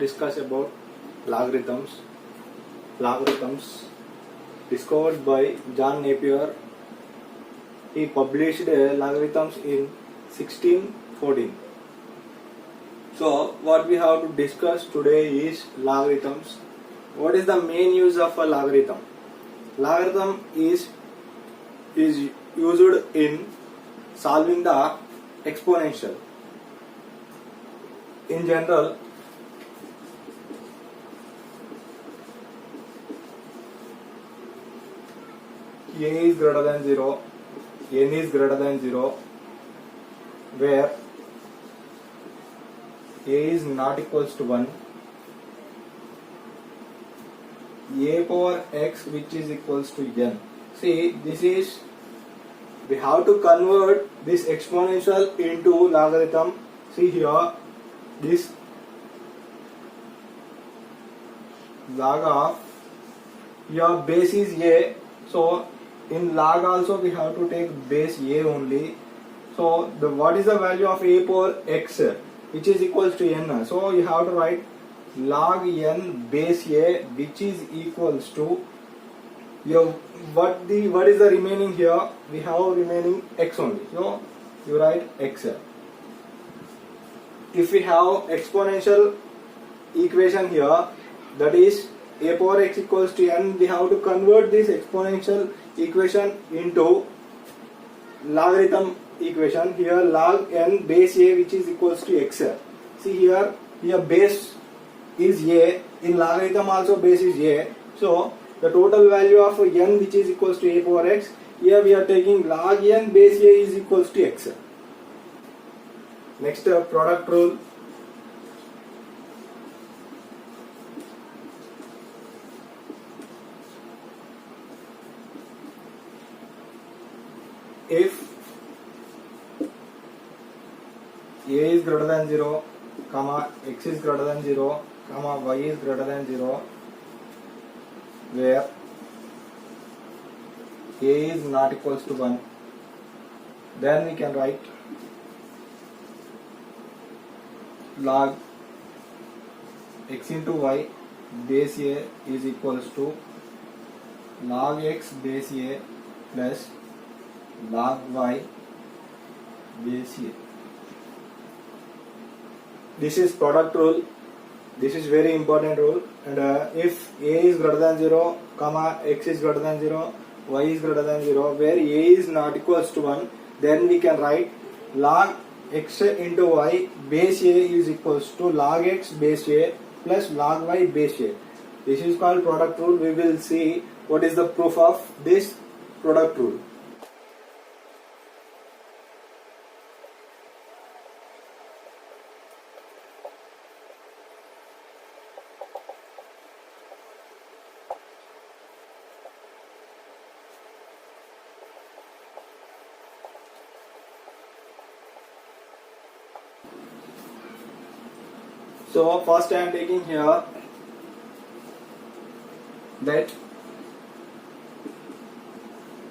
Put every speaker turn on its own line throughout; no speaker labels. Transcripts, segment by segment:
discuss about logarithms. Logarithms discovered by John Napier. He published logarithms in 1614. So what we have to discuss today is logarithms. What is the main use of a logarithm? Logarithm is used in solving the exponential. In general, a is greater than 0, n is greater than 0, where a is not equals to 1, a power x which is equals to n. See, this is, we have to convert this exponential into logarithm. See here, this log of, your base is a, so in log also we have to take base a only. So what is the value of a power x which is equals to n? So you have to write log n base a which is equals to your what is the remaining here? We have remaining x only. So you write x. If we have exponential equation here, that is a power x equals to n, we have to convert this exponential equation into logarithm equation. Here log n base a which is equals to x. See here base is a, in logarithm also base is a. So the total value of n which is equals to a power x, here we are taking log n base a is equals to x. Next, product rule. If a is greater than 0, comma x is greater than 0, comma y is greater than 0, where a is not equals to 1, then we can write log x into y base a is equals to log x base a plus log y base a. This is product rule. This is very important rule. And if a is greater than 0, comma x is greater than 0, y is greater than 0, where a is not equals to 1, then we can write log x into y base a is equals to log x base a plus log y base a. This is called product rule. We will see what is the proof of this product rule. So first I am taking here that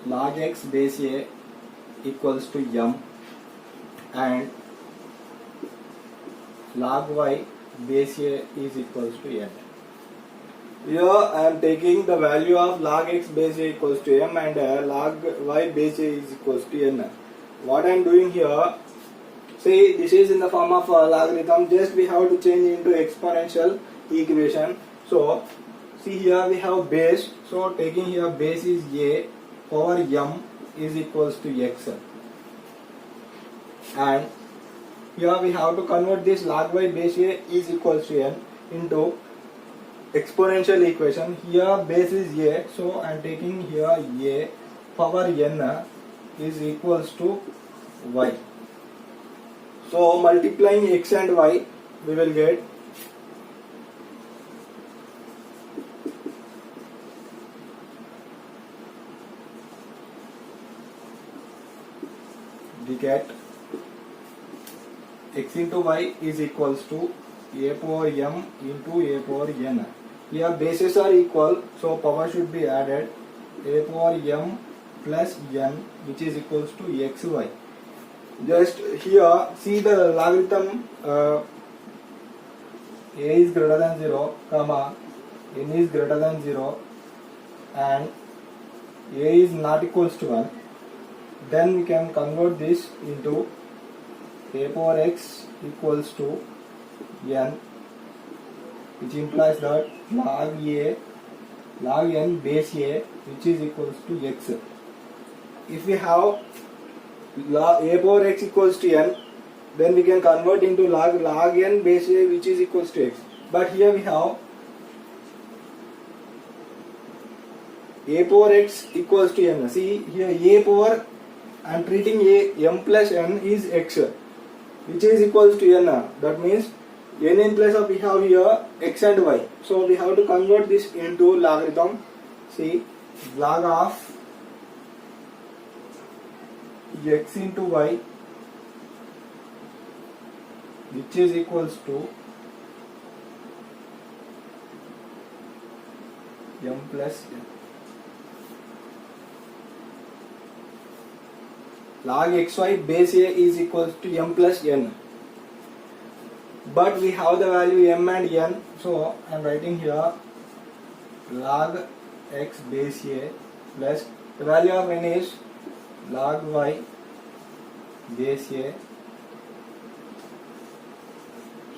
log x base a equals to m and log y base a is equals to n. Here I am taking the value of log x base a equals to m and log y base a is equals to n. What I am doing here, see, this is in the form of logarithm, just we have to change into exponential equation. So see here we have base, so taking here base is a, power m is equals to x, and here we have to convert this log y base a is equals to n into exponential equation. Here base is a, so I am taking here a, power n is equals to y. So multiplying x and y, we will get x into y is equals to a power m into a power n. Here bases are equal, so power should be added. A power m plus n which is equals to xy. Just here see the logarithm a is greater than 0, comma n is greater than 0 and a is not equals to 1, then we can convert this into a power x equals to n, which implies that log n base a, which is equals to x. If we have a power x equals to n, then we can convert into log n base a, which is equals to x. But here we have a power x equals to n. See here, a power, I am treating a m plus n is x, which is equals to n. That means n in place of we have here x and y. So we have to convert this into logarithm. See, log of x into y, which is equals to m plus n. Log xy base a is equals to m plus n. But we have the value m and n, so I am writing here log x base a plus the value of n is log y base a.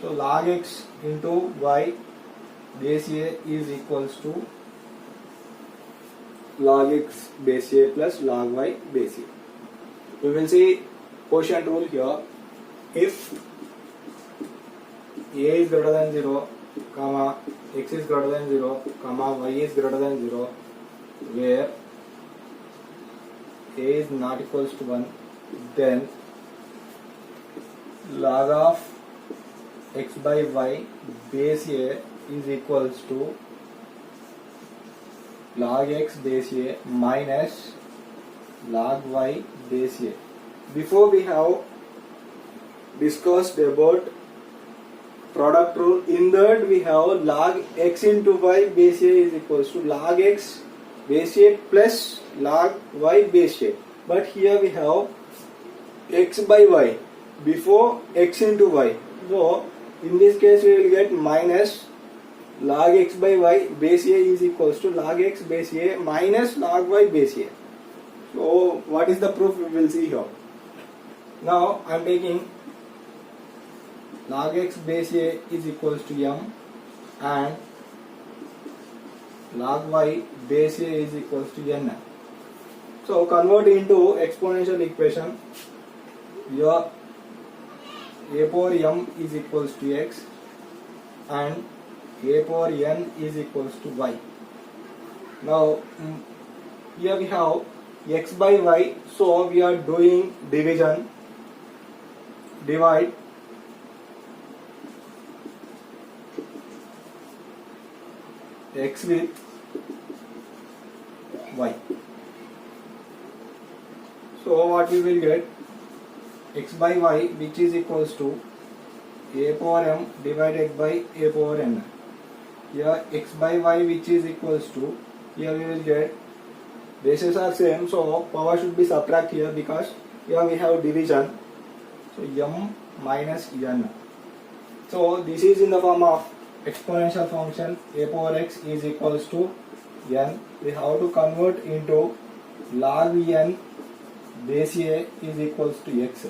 So log x into y base a is equals to log x base a plus log y base a. We will see quotient rule here. If a is greater than 0, comma x is greater than 0, comma y is greater than 0, where a is not equals to 1, then log of x by y base a is equals to log x base a minus log y base a. Before we have discussed about product rule, in that we have log x into y base a is equals to log x base a plus log y base a. But here we have x by y before x into y. So in this case we will get minus log x by y base a is equals to log x base a minus log y base a. So what is the proof, we will see here. Now I am taking log x base a is equals to m and log y base a is equals to n. So convert into exponential equation. Your a power m is equals to x and a power n is equals to y. Now here we have x by y, so we are doing division. Divide x with y. So what we will get, x by y, which is equals to a power m divided by a power n. Here x by y, which is equals to, here we will get, bases are same, so power should be subtract here because here we have division. So m minus n. So this is in the form of exponential function. A power x is equals to n. We have to convert into log n base a is equals to x.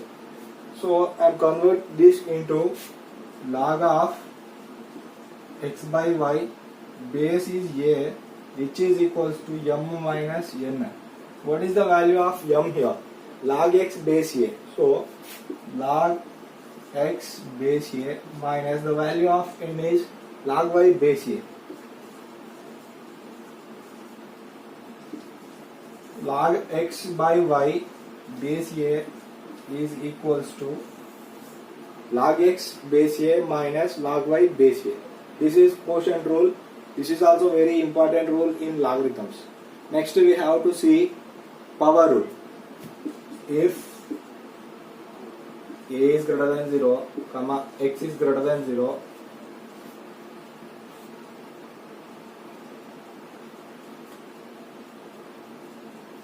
So I am convert this into log of x by y base is a, which is equals to m minus n. What is the value of m here? Log x base a. So log x base a minus the value of n is log y base a. Log x by y base a is equals to log x base a minus log y base a. This is quotient rule. This is also very important rule in logarithms. Next we have to see power rule. If a is greater than 0, comma x is greater than 0,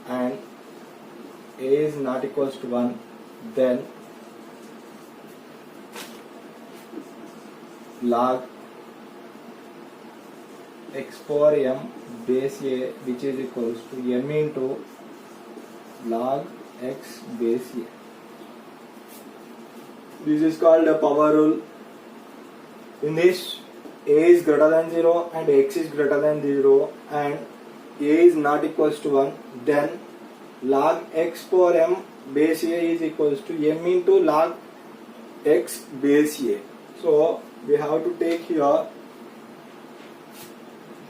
and a is not equals to 1, then log x power m base a, which is equals to m into log x base a. This is called a power rule. In this, a is greater than 0 and x is greater than 0 and a is not equals to 1, then log x power m base a is equals to m into log x base a. So we have to take here,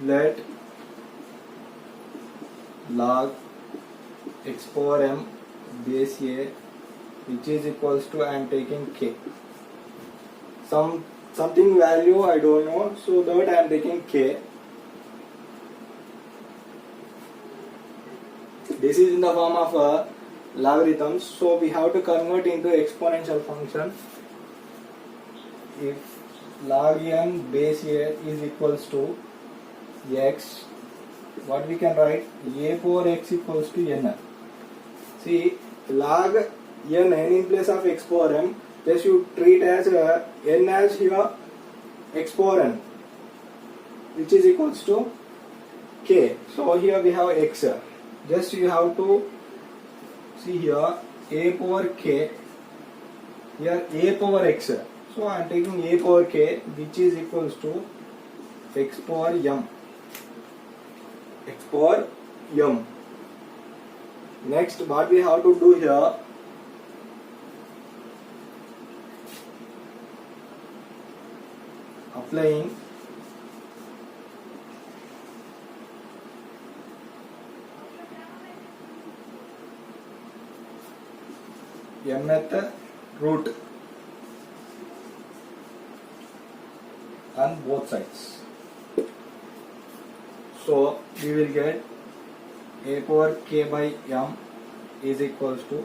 let log x power m base a, which is equals to, I am taking k, something value I don't know, so that I am taking k. This is in the form of logarithms, so we have to convert into exponential function. If log n base a is equals to x, what we can write, a power x equals to n. See, log n in place of x power m, just you treat as n as here x power n, which is equals to k. So here we have x. Just you have to see here a power k, here a power x. So I am taking a power k, which is equals to x power m. X power m. Next, what we have to do here, applying mth root on both sides. So we will get a power k by m is equals to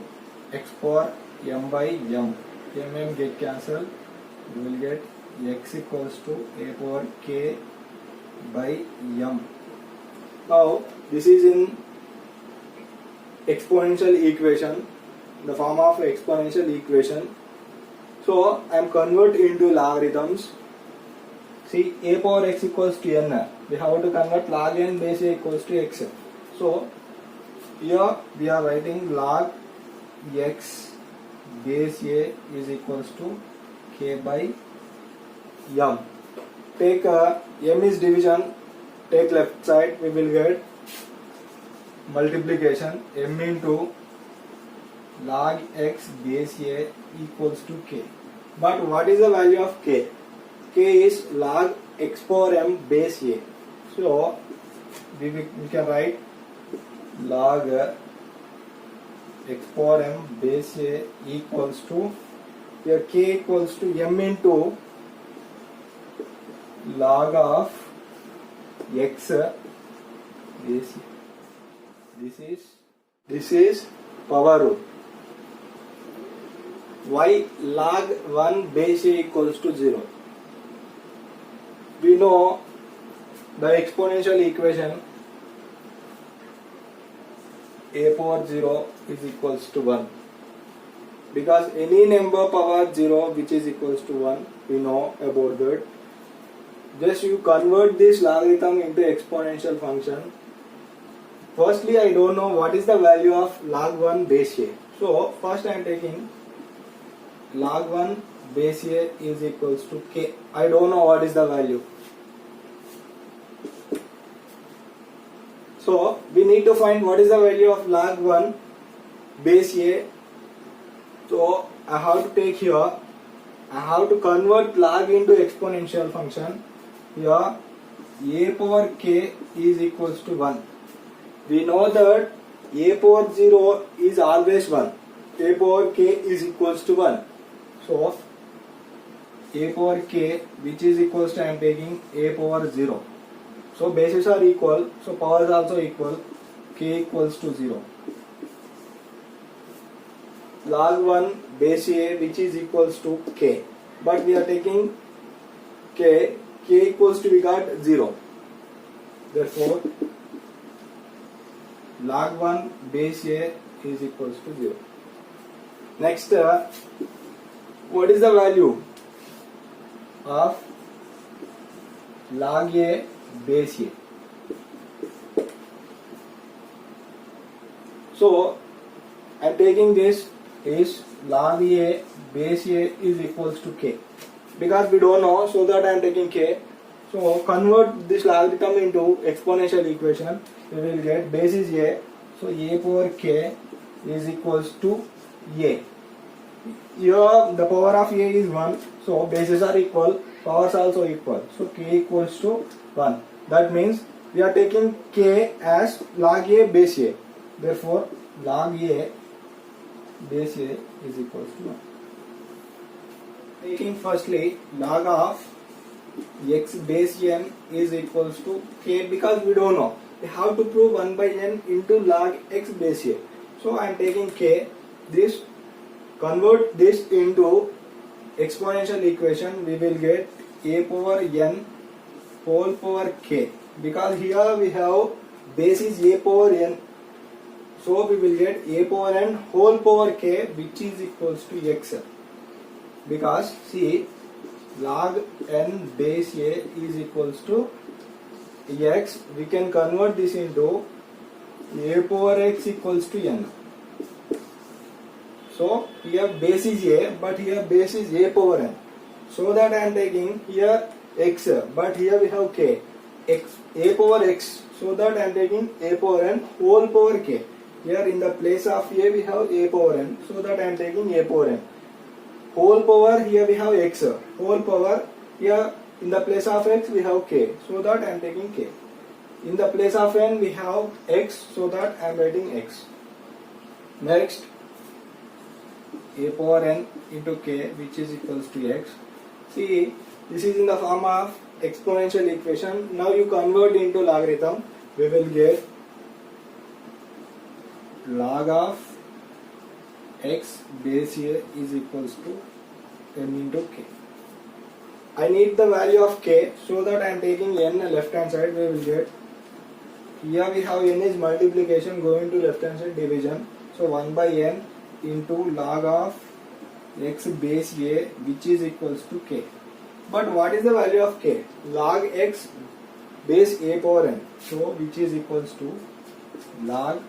x power m by m. M get cancelled. We will get x equals to a power k by m. Now this is in exponential equation, the form of exponential equation. So I am convert into logarithms. See, a power x equals to n. We have to convert log n base a equals to x. So here we are writing log x base a is equals to k by m. Take m is division, take left side, we will get multiplication, m into log x base a equals to k. But what is the value of k? K is log x power m base a. So we can write log x power m base a equals to, here k equals to m into log of x base a. This is power rule. Why log 1 base a equals to 0? We know the exponential equation a power 0 is equals to 1, because any number power 0 which is equals to 1, we know about that. Just you convert this logarithm into exponential function. Firstly, I don't know what is the value of log 1 base a. So first I am taking log 1 base a is equals to k. I don't know what is the value. So we need to find what is the value of log 1 base a. So I have to take here, I have to convert log into exponential function. Here a power k is equals to 1. We know that a power 0 is always 1. A power k is equals to 1. So a power k, which is equals to, I am taking a power 0. So bases are equal, so power is also equal, k equals to 0. Log 1 base a, which is equals to k, but we are taking k equals to, we got 0. Therefore log 1 base a is equals to 0. Next, what is the value of log a base a. So I am taking this is log a base a is equals to k, because we don't know, so that I am taking k. So convert this logarithm into exponential equation. We will get base is a, so a power k is equals to a. Here the power of a is 1, so bases are equal, powers also equal, so k equals to 1. That means we are taking k as log a base a. Therefore log a base a is equals to 1. Taking firstly log of x base n is equals to k, because we don't know, we have to prove 1 by n into log x base a. So I am taking k, this convert this into exponential equation, we will get a power n whole power k, because here we have base is a power n, so we will get a power n whole power k, which is equals to x, because see log n base a is equals to x, we can convert this into a power x equals to n. So here base is a, but here base is a power n, so that I am taking here x, but here we have k, x a power x, so that I am taking a power n whole power k. Here in the place of a we have a power n, so that I am taking a power n whole power. Here we have x whole power, here in the place of x we have k, so that I am taking k. In the place of n we have x, so that I am writing x. Next a power n into k, which is equals to x. See, this is in the form of exponential equation. Now you convert into logarithm, we will get log of x base a is equals to n into k. I need the value of k, so that I am taking n left hand side, we will get, here we have n is multiplication, going to left hand side division, so 1 by n into log of x base a, which is equals to k. But what is the value of k? Log x base a power n, so which is equals to log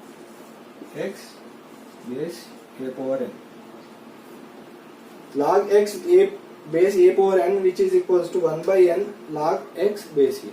x base a power n. Log x a base a power n, which is equals to 1 by n log x base a.